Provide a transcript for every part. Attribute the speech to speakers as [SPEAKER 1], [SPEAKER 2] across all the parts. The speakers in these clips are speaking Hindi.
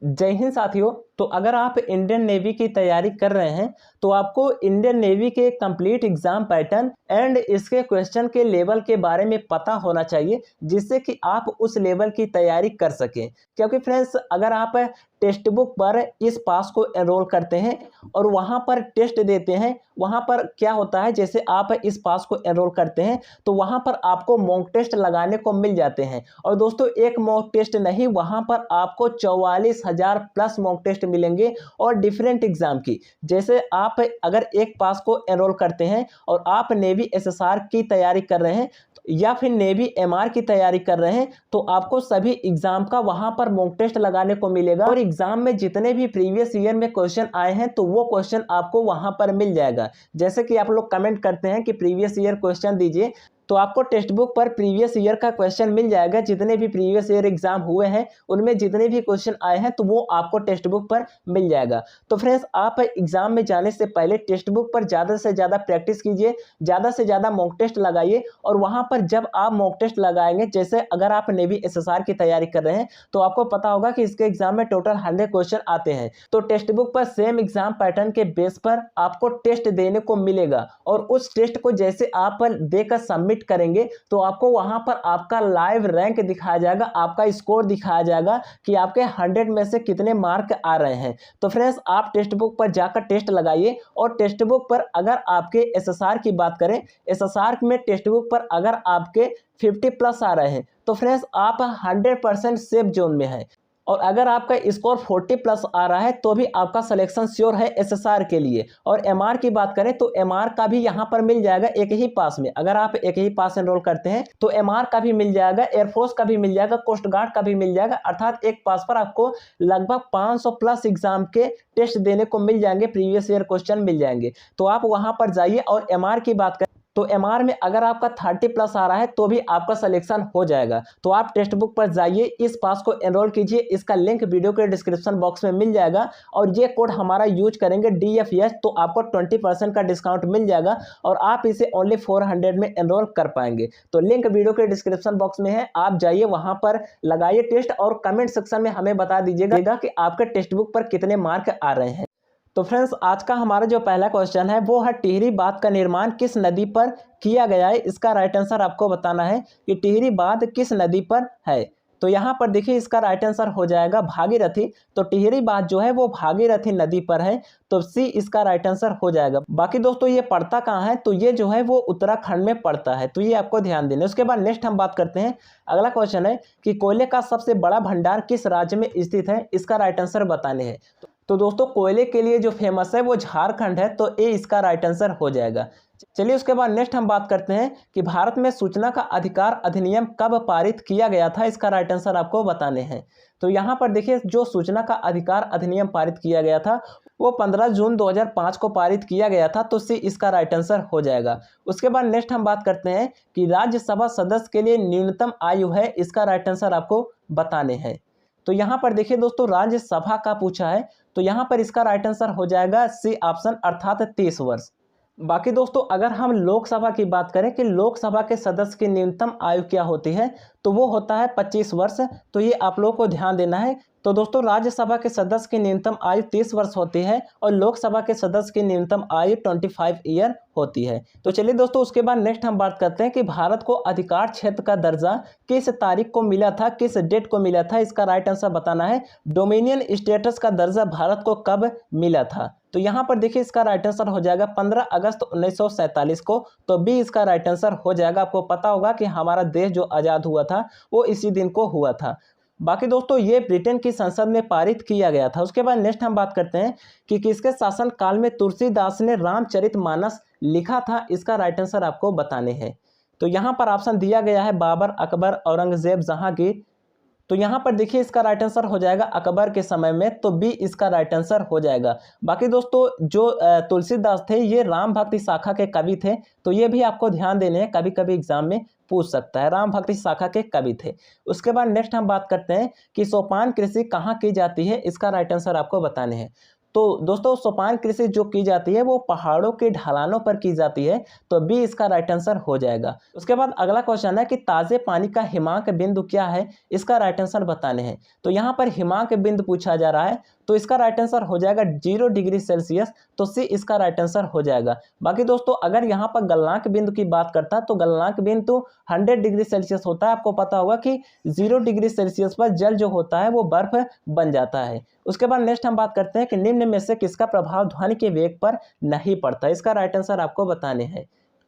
[SPEAKER 1] जय हिंद साथियों। तो अगर आप इंडियन नेवी की तैयारी कर रहे हैं तो आपको इंडियन नेवी के कंप्लीट एग्जाम पैटर्न एंड इसके क्वेश्चन के लेवल के बारे में पता होना चाहिए, जिससे कि आप उस लेवल की तैयारी कर सकें। क्योंकि फ्रेंड्स, अगर आप टेक्स्ट बुक पर इस पास को एनरोल करते हैं और वहां पर टेस्ट देते हैं, वहां पर क्या होता है, जैसे आप इस पास को एनरोल करते हैं तो वहां पर आपको मॉक टेस्ट लगाने को मिल जाते हैं। और दोस्तों, एक मॉक टेस्ट नहीं, वहां पर आपको 44,000 प्लस मॉक टेस्ट मिलेंगे और डिफरेंट एग्जाम की। जैसे आप अगर एक पास को एनरोल करते हैं और आप नेवी एसएसआर की तैयारी कर रहे हैं या फिर नेवी एमआर की तैयारी कर रहे हैं तो आपको सभी एग्जाम का वहां पर मॉक टेस्ट लगाने को मिलेगा। और एग्जाम में जितने भी प्रीवियस ईयर में क्वेश्चन आए हैं तो वो क्वेश्चन आपको वहां पर मिल जाएगा। जैसे कि आप लोग कमेंट करते हैं कि प्रीवियस ईयर क्वेश्चन दीजिए, तो आपको टेक्स्ट बुक पर प्रीवियस ईयर का क्वेश्चन मिल जाएगा। जितने भी प्रीवियस ईयर एग्जाम हुए हैं उनमें जितने भी क्वेश्चन आए हैं तो वो आपको टेक्स्ट बुक पर मिल जाएगा। तो फ्रेंड्स, आप एग्जाम में जाने से पहले टेक्स्ट बुक पर ज़्यादा से ज़्यादा प्रैक्टिस कीजिए, ज़्यादा से ज़्यादा मॉक टेस्ट लगाइए। और वहाँ पर जब आप मॉक टेस्ट लगाएंगे, जैसे अगर आप नेवी एसएसआर की तैयारी कर रहे हैं तो आपको पता होगा कि इसके एग्जाम में टोटल 100 क्वेश्चन आते हैं। तो टेक्स्ट बुक पर सेम एग्जाम पैटर्न के बेस पर आपको टेस्ट देने को मिलेगा और उस टेस्ट को जैसे आप देकर सबमिट करेंगे तो आपको वहां पर आपका लाइव रैंक दिखाया जाएगा, आपका स्कोर दिखाया जाएगा कि आपके 100 में से कितने मार्क आ रहे हैं। तो फ्रेंड्स, आप टेक्स्ट बुक पर जाकर टेस्ट लगाइए। और टेक्स्ट बुक पर अगर आपके एसएसआर की बात करें, एसएसआर में टेक्स्ट बुक पर अगर आपके 50 प्लस आ रहे हैं तो फ्रेंड्स आप 100% सेफ जोन में हैं। और अगर आपका स्कोर 40 प्लस आ रहा है तो भी आपका सिलेक्शन श्योर है एसएसआर के लिए। और एमआर की बात करें तो एमआर का भी यहां पर मिल जाएगा एक ही पास में। अगर आप एक ही पास एनरोल करते हैं तो एमआर का भी मिल जाएगा, एयरफोर्स का भी मिल जाएगा, कोस्ट गार्ड का भी मिल जाएगा। अर्थात एक पास पर आपको लगभग 500 प्लस एग्जाम के टेस्ट देने को मिल जाएंगे, प्रीवियस ईयर क्वेश्चन मिल जाएंगे। तो आप वहां पर जाइए। और एमआर की बात करें तो एमआर में अगर आपका 30 प्लस आ रहा है तो भी आपका सिलेक्शन हो जाएगा। तो आप टेक्स्ट बुक पर जाइए, इस पास को एनरोल कीजिए। इसका लिंक वीडियो के डिस्क्रिप्शन बॉक्स में मिल जाएगा और ये कोड हमारा यूज करेंगे DFS तो आपको 20% का डिस्काउंट मिल जाएगा और आप इसे ओनली 400 में एनरोल कर पाएंगे। तो लिंक वीडियो के डिस्क्रिप्शन बॉक्स में है, आप जाइए, वहां पर लगाइए टेस्ट और कमेंट सेक्शन में हमें बता दीजिएगा कि आपके टेक्स्ट बुक पर कितने मार्क आ रहे हैं। तो फ्रेंड्स, आज का हमारा जो पहला क्वेश्चन है वो है टिहरी बांध का निर्माण किस नदी पर किया गया है। इसका राइट आंसर आपको बताना है कि टिहरी बांध किस नदी पर है। तो यहाँ पर देखिए, इसका राइट आंसर हो जाएगा भागीरथी। तो टिहरी बांध जो है वो भागीरथी नदी पर है, तो सी इसका राइट आंसर हो जाएगा। बाकी दोस्तों, ये पड़ता कहाँ है, तो ये जो है वो उत्तराखंड में पड़ता है, तो ये आपको ध्यान देना है। उसके बाद नेक्स्ट हम बात करते हैं। अगला क्वेश्चन है कि कोयले का सबसे बड़ा भंडार किस राज्य में स्थित है। इसका राइट आंसर बताने हैं। तो दोस्तों, कोयले के लिए जो फेमस है वो झारखंड है, तो ए इसका राइट आंसर हो जाएगा। चलिए उसके बाद नेक्स्ट हम बात करते हैं कि भारत में सूचना का अधिकार अधिनियम कब पारित किया गया था। इसका राइट आंसर आपको बताने हैं। तो यहाँ पर देखिए, जो सूचना का अधिकार अधिनियम पारित किया गया था वो 15 जून 2005 को पारित किया गया था, तो सी इसका राइट आंसर हो जाएगा। उसके बाद नेक्स्ट हम बात करते हैं कि राज्यसभा सदस्य के लिए न्यूनतम आयु है। इसका राइट आंसर आपको बताने हैं। तो यहाँ पर देखिए दोस्तों, राज्यसभा का पूछा है, तो यहाँ पर इसका राइट आंसर हो जाएगा सी ऑप्शन, अर्थात 30 वर्ष। बाकी दोस्तों, अगर हम लोकसभा की बात करें कि लोकसभा के सदस्य की न्यूनतम आयु क्या होती है, तो वो होता है 25 वर्ष। तो ये आप लोगों को ध्यान देना है। तो दोस्तों, राज्यसभा के सदस्य की न्यूनतम आयु 30 वर्ष होती है और लोकसभा के सदस्य की न्यूनतम आयु 25 ईयर होती है। तो चलिए दोस्तों, उसके बाद नेक्स्ट हम बात करते हैं कि भारत को अधिकार क्षेत्र का दर्जा किस तारीख को मिला था, किस डेट को मिला था। इसका राइट आंसर बताना है। डोमिनियन स्टेटस का दर्जा भारत को कब मिला था। तो यहाँ पर देखिए, इसका राइट आंसर हो जाएगा 15 अगस्त 1947 को, तो बी इसका राइट आंसर हो जाएगा। आपको पता होगा कि हमारा देश जो आज़ाद हुआ था वो इसी दिन को हुआ था। बाकी दोस्तों, ये ब्रिटेन की संसद में पारित किया गया था। उसके बाद नेक्स्ट हम बात करते हैं कि किसके शासन काल में तुलसीदास ने रामचरितमानस लिखा था। इसका राइट आंसर आपको बताने हैं। तो यहाँ पर ऑप्शन दिया गया है बाबर, अकबर, औरंगजेब, जहांगीर। तो यहाँ पर देखिए, इसका राइट आंसर हो जाएगा अकबर के समय में, तो बी इसका राइट आंसर हो जाएगा। बाकी दोस्तों, जो तुलसीदास थे ये राम भक्ति शाखा के कवि थे, तो ये भी आपको ध्यान देने हैं, कभी कभी एग्जाम में पूछ सकता है। राम भक्ति शाखा के कवि थे। उसके बाद नेक्स्ट हम बात करते हैं कि सोपान कृषि कहाँ की जाती है। इसका राइट आंसर आपको बताने हैं। तो दोस्तों सोपान कृषि जो की जाती है वो पहाड़ों के ढलानों पर की जाती है, तो बी इसका राइट आंसर हो जाएगा। उसके बाद अगला क्वेश्चन है कि ताजे पानी का हिमांक बिंदु क्या है, इसका राइट आंसर बताने हैं। तो यहाँ पर हिमांक बिंदु पूछा जा रहा है, तो इसका राइट आंसर हो जाएगा 0 डिग्री सेल्सियस, तो सी इसका राइट आंसर हो जाएगा। बाकी दोस्तों अगर यहाँ पर गलनांक बिंदु की बात करता तो गलनांक बिंदु 100 डिग्री सेल्सियस होता है। आपको पता होगा कि 0 डिग्री सेल्सियस पर जल जो होता है वो बर्फ बन जाता है। उसके बाद नेक्स्ट हम बात करते हैं कि निम्न में से किसका प्रभाव ध्वनि के वेग पर नहीं पड़ता, इसका राइट आंसर आपको बताने हैं।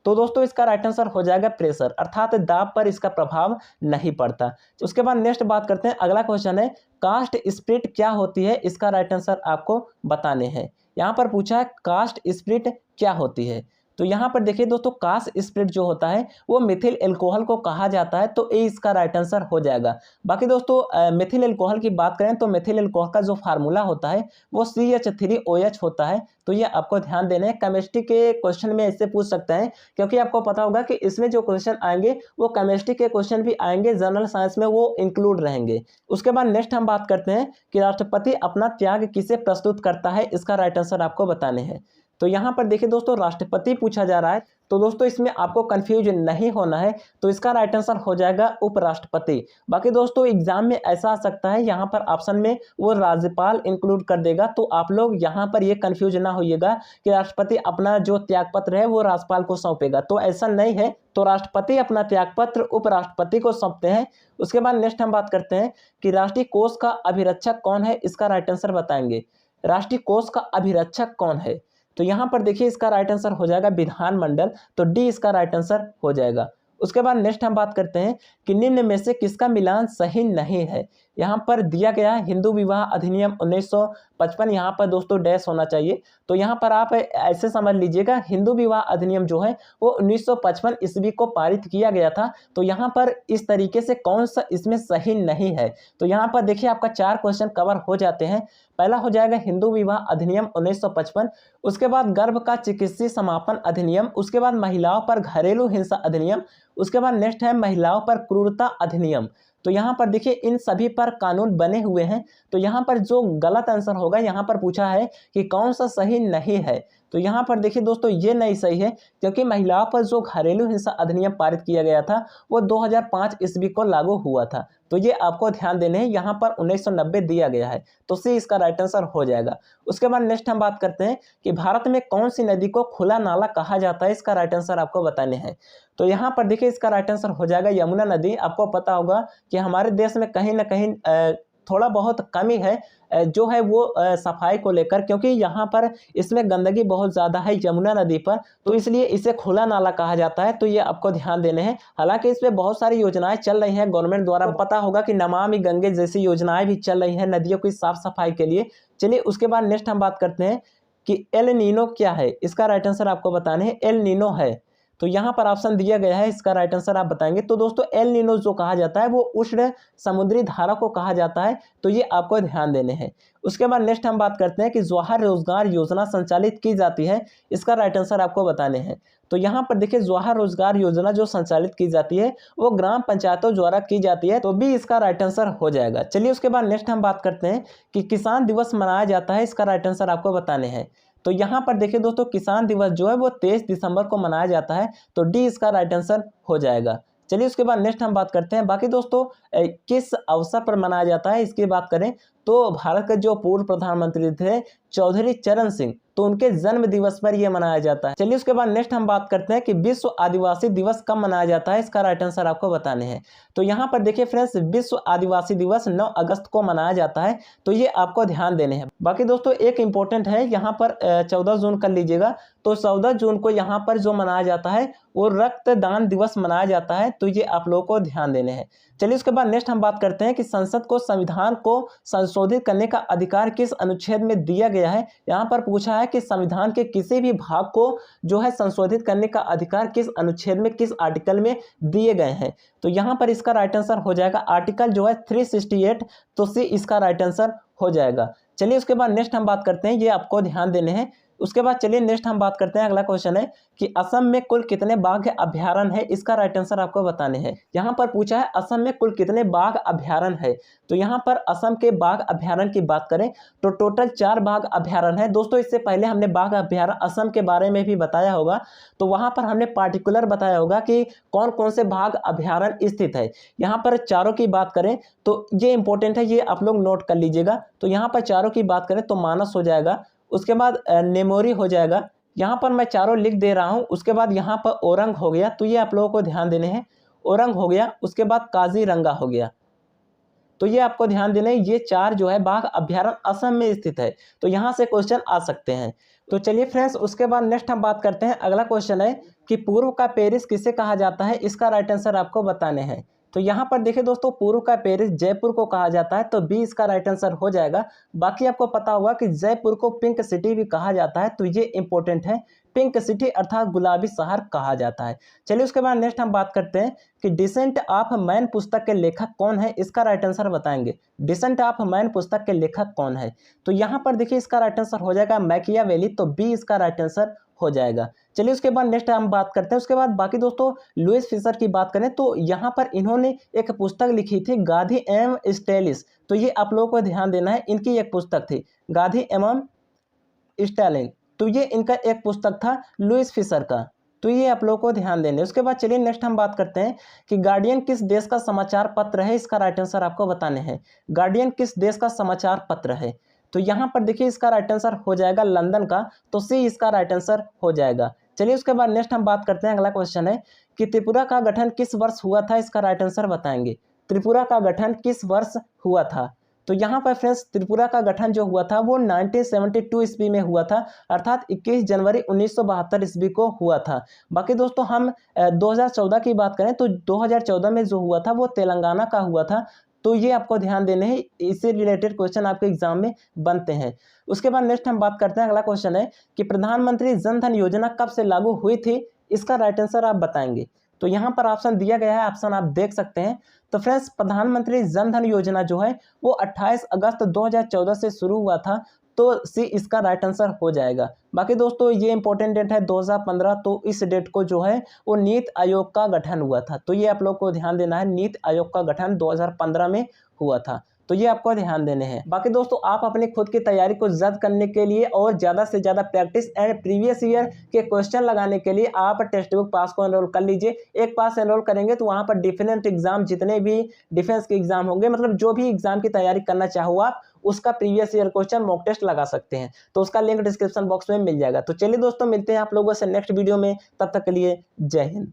[SPEAKER 1] तो दोस्तों इसका राइट आंसर हो जाएगा प्रेशर, अर्थात दाब पर इसका प्रभाव नहीं पड़ता। उसके बाद नेक्स्ट बात करते हैं, अगला क्वेश्चन है कास्ट स्प्लिट क्या होती है, इसका राइट आंसर आपको बताने हैं। यहाँ पर पूछा है कास्ट स्प्लिट क्या होती है, तो यहाँ पर देखिए दोस्तों कास्ट स्प्लिट जो होता है वो मिथिल एल्कोहल को कहा जाता है, तो ए इसका राइट आंसर हो जाएगा। बाकी दोस्तों मिथिल एल्कोहल की बात करें तो मिथिल एल्कोहल का जो फार्मूला होता है वो CH3OH होता है, तो ये आपको ध्यान देना है। केमिस्ट्री के क्वेश्चन में इससे पूछ सकते हैं, क्योंकि आपको पता होगा कि इसमें जो क्वेश्चन आएंगे वो केमिस्ट्री के क्वेश्चन भी आएंगे, जनरल साइंस में वो इंक्लूड रहेंगे। उसके बाद नेक्स्ट हम बात करते हैं कि राष्ट्रपति अपना त्याग किसे प्रस्तुत करता है, इसका राइट आंसर आपको बताने हैं। तो यहाँ पर देखिए दोस्तों राष्ट्रपति पूछा जा रहा है, तो दोस्तों इसमें आपको कंफ्यूज नहीं होना है, तो इसका राइट आंसर हो जाएगा उपराष्ट्रपति। बाकी दोस्तों एग्जाम में ऐसा आ सकता है यहाँ पर ऑप्शन में वो राज्यपाल इंक्लूड कर देगा, तो आप लोग यहाँ पर ये कंफ्यूज ना होइएगा कि राष्ट्रपति अपना जो त्यागपत्र है वो राज्यपाल को सौंपेगा, तो ऐसा नहीं है। तो राष्ट्रपति अपना त्यागपत्र उपराष्ट्रपति को सौंपते हैं। उसके बाद नेक्स्ट हम बात करते हैं कि राष्ट्रीय कोष का अभिरक्षक कौन है, इसका राइट आंसर बताएंगे। राष्ट्रीय कोष का अभिरक्षक कौन है, तो यहाँ पर देखिए इसका राइट आंसर हो जाएगा विधानमंडल, तो डी इसका राइट आंसर हो जाएगा। उसके बाद नेक्स्ट हम बात करते हैं कि निम्न में से किसका मिलान सही नहीं है। यहाँ पर दिया गया है हिंदू विवाह अधिनियम 1955, यहाँ पर दोस्तों डैश होना चाहिए, तो यहाँ पर आप ऐसे समझ लीजिएगा हिंदू विवाह अधिनियम जो है वो 1955 ईस्वी को पारित किया गया था, तो यहाँ पर इस तरीके से कौन सा इसमें सही नहीं है। तो यहाँ पर देखिए आपका 4 क्वेश्चन कवर हो जाते हैं। पहला हो जाएगा हिंदू विवाह अधिनियम 1955, उसके बाद गर्भ का चिकित्सीय समापन अधिनियम, उसके बाद महिलाओं पर घरेलू हिंसा अधिनियम, उसके बाद नेक्स्ट है महिलाओं पर क्रूरता अधिनियम। तो यहाँ पर देखिए इन सभी पर कानून बने हुए हैं, तो यहाँ पर जो गलत आंसर होगा, यहाँ पर पूछा है कि कौन सा सही नहीं है, तो यहाँ पर देखिए दोस्तों ये नहीं सही है, क्योंकि महिलाओं पर जो घरेलू हिंसा अधिनियम पारित किया गया था वो 2005 ईस्वी को लागू हुआ था, तो ये आपको ध्यान देने हैं। यहाँ पर 1990 दिया गया है, तो सी इसका राइट आंसर हो जाएगा। उसके बाद नेक्स्ट हम बात करते हैं कि भारत में कौन सी नदी को खुला नाला कहा जाता है, इसका राइट आंसर आपको बताने हैं। तो यहाँ पर देखिए इसका राइट आंसर हो जाएगा यमुना नदी। आपको पता होगा कि हमारे देश में कहीं ना कहीं थोड़ा बहुत कमी है जो है वो सफाई को लेकर, क्योंकि यहाँ पर इसमें गंदगी बहुत ज़्यादा है यमुना नदी पर, तो इसलिए इसे खुला नाला कहा जाता है, तो ये आपको ध्यान देने हैं। हालांकि इस पर बहुत सारी योजनाएं चल रही हैं गवर्नमेंट द्वारा, पता होगा कि नमामि गंगे जैसी योजनाएं भी चल रही हैं नदियों की साफ सफाई के लिए। चलिए उसके बाद नेक्स्ट हम बात करते हैं कि एल नीनो क्या है, इसका राइट आंसर आपको बताने हैं। एल नीनो है, तो यहाँ पर ऑप्शन दिया गया है, इसका राइट आंसर आप बताएंगे। तो दोस्तों एल नीनो जो कहा जाता है वो उष्ण समुद्री धारा को कहा जाता है, तो ये आपको ध्यान देने हैं। उसके बाद नेक्स्ट हम बात करते हैं कि जवाहर रोजगार योजना संचालित की जाती है, इसका राइट आंसर आपको बताने हैं। तो यहाँ पर देखिए जवाहर रोजगार योजना जो संचालित की जाती है वो ग्राम पंचायतों द्वारा की जाती है, तो भी इसका राइट आंसर हो जाएगा। चलिए उसके बाद नेक्स्ट हम बात करते हैं कि किसान दिवस मनाया जाता है, इसका राइट आंसर आपको बताने हैं। तो यहाँ पर देखिए दोस्तों किसान दिवस जो है वो 23 दिसंबर को मनाया जाता है, तो डी इसका राइट आंसर हो जाएगा। चलिए उसके बाद नेक्स्ट हम बात करते हैं बाकी दोस्तों किस अवसर पर मनाया जाता है, इसकी बात करें तो भारत के जो पूर्व प्रधानमंत्री थे चौधरी चरण सिंह, तो उनके जन्म दिवस पर यह मनाया जाता है। चलिए उसके बाद नेक्स्ट हम बात करते हैं कि विश्व आदिवासी दिवस कब मनाया जाता है, इसका राइट आंसर आपको बताने हैं। तो यहाँ पर देखिए फ्रेंड्स विश्व आदिवासी दिवस 9 अगस्त को मनाया जाता है, तो ये आपको ध्यान देने हैं। बाकी दोस्तों एक इंपॉर्टेंट है, यहाँ पर 14 जून कर लीजिएगा, तो 14 जून को यहाँ पर जो मनाया जाता है वो रक्तदान दिवस मनाया जाता है, तो ये आप लोगों को ध्यान देने हैं। चलिए उसके बाद नेक्स्ट हम बात करते हैं कि संसद को संविधान को संशोधित करने का अधिकार किस अनुच्छेद में दिया गया है। यहाँ पर पूछा है कि संविधान के किसी भी भाग को जो है संशोधित करने का अधिकार किस अनुच्छेद में, किस आर्टिकल में दिए गए हैं, तो यहाँ पर इसका राइट आंसर हो जाएगा आर्टिकल जो है 368, तो सी इसका राइट आंसर हो जाएगा। चलिए उसके बाद नेक्स्ट हम बात करते हैं, ये आपको ध्यान देने हैं उसके बाद चलिए नेक्स्ट हम बात करते हैं। अगला क्वेश्चन है कि असम में कुल कितने बाघ अभ्यारण्य है, इसका राइट आंसर आपको बताने हैं। यहाँ पर पूछा है असम में कुल कितने बाघ अभ्यारण्य है। तो यहाँ पर असम के बाघ अभ्यारण्य की बात करें तो टोटल 4 बाघ अभ्यारण्य है। दोस्तों इससे पहले हमने बाघ अभ्यारण्य असम के बारे में भी बताया होगा, तो वहां पर हमने पार्टिकुलर बताया होगा कि कौन कौन से बाघ अभ्यारण्य स्थित है। यहाँ पर चारों की बात करें तो ये इंपॉर्टेंट है, ये आप लोग नोट कर लीजिएगा। तो यहाँ पर चारों की बात करें तो मानस हो जाएगा, उसके बाद नेमोरी हो जाएगा, यहाँ पर मैं चारों लिख दे रहा हूँ। उसके बाद यहाँ पर ओरंग हो गया, तो ये आप लोगों को ध्यान देने हैं, ओरंग हो गया। उसके बाद काजीरंगा हो गया, तो ये आपको ध्यान देना है। ये 4 जो है बाघ अभ्यारण्य असम में स्थित है, तो यहाँ से क्वेश्चन आ सकते हैं। तो चलिए फ्रेंड्स उसके बाद नेक्स्ट हम बात करते हैं। अगला क्वेश्चन है कि पूर्व का पेरिस किसे कहा जाता है, इसका राइट आंसर आपको बताने हैं। तो यहाँ पर देखिए दोस्तों, पूर्व का पेरिस जयपुर को कहा जाता है, तो बी इसका राइट आंसर हो जाएगा। बाकी आपको पता होगा कि जयपुर को पिंक सिटी भी कहा जाता है, तो ये इंपॉर्टेंट है, पिंक सिटी अर्थात गुलाबी शहर कहा जाता है। चलिए उसके बाद नेक्स्ट हम बात करते हैं कि डिसेंट ऑफ मैन पुस्तक के लेखक कौन है, इसका राइट आंसर बताएंगे। डिसेंट ऑफ मैन पुस्तक के लेखक कौन है, तो यहाँ पर देखिए इसका राइट आंसर हो जाएगा मैकियावेली, तो बी इसका राइट आंसर हो जाएगा। चलिए उसके बाद नेक्स्ट हम बात करते हैं। उसके बाद बाकी दोस्तों लुईस फिशर की बात करें तो यहाँ पर इन्होंने एक पुस्तक लिखी थी गांधी एवं स्टालिन, तो ये आप लोगों को ध्यान देना है, इनकी एक पुस्तक थी गांधी एवं स्टालिन, तो ये इनका एक पुस्तक था लुईस फिशर का, तो ये आप लोगों को ध्यान देने। उसके बाद चलिए नेक्स्ट हम बात करते हैं कि गार्डियन किस देश का समाचार पत्र है, इसका राइट आंसर आपको बताने हैं। गार्डियन किस देश का समाचार पत्र है, तो यहाँ पर देखिए इसका राइट आंसर हो जाएगा लंदन का, तो सी इसका राइट आंसर हो जाएगा। चलिए उसके बाद नेक्स्ट हम बात करते हैं। अगला क्वेश्चन है कि त्रिपुरा का गठन किस वर्ष हुआ था, इसका राइट आंसर बताएंगे। त्रिपुरा का गठन किस वर्ष हुआ था, तो यहाँ पर फ्रेंड्स त्रिपुरा का गठन जो हुआ था वो 1972 ईस्वी में हुआ था, अर्थात 21 जनवरी 1972 ईस्वी को हुआ था। बाकी दोस्तों हम 2014 की बात करें तो 2014 में जो हुआ था वो तेलंगाना का हुआ था, तो ये आपको ध्यान देने हैं, इससे रिलेटेड क्वेश्चन आपके एग्जाम में बनते हैं। उसके बाद नेक्स्ट हम बात करते हैं। अगला क्वेश्चन है कि प्रधानमंत्री जन धन योजना कब से लागू हुई थी, इसका राइट आंसर आप बताएंगे। तो यहाँ पर ऑप्शन दिया गया है, ऑप्शन आप देख सकते हैं। तो फ्रेंड्स प्रधानमंत्री जन धन योजना जो है वो 28 अगस्त 2014 से शुरू हुआ था, तो सी इसका राइट आंसर हो जाएगा। बाकी दोस्तों ये इंपॉर्टेंट डेट है 2015, तो इस डेट को जो है वो नीति आयोग का गठन हुआ था, तो ये आप लोग को ध्यान देना है, नीति आयोग का गठन 2015 में हुआ था, तो ये आपको ध्यान देने हैं। बाकी दोस्तों आप अपनी खुद की तैयारी को जल्द करने के लिए और ज़्यादा से ज़्यादा प्रैक्टिस एंड प्रीवियस ईयर के क्वेश्चन लगाने के लिए आप टेक्स्ट बुक पास को एनरोल कर लीजिए। एक पास एनरोल करेंगे तो वहाँ पर डिफरेंट एग्जाम, जितने भी डिफेंस के एग्जाम होंगे, मतलब जो भी एग्जाम की तैयारी करना चाहो आप, उसका previous year question mock test लगा सकते हैं, तो उसका लिंक डिस्क्रिप्शन बॉक्स में मिल जाएगा। तो चलिए दोस्तों मिलते हैं आप लोगों से नेक्स्ट वीडियो में, तब तक के लिए जय हिंद।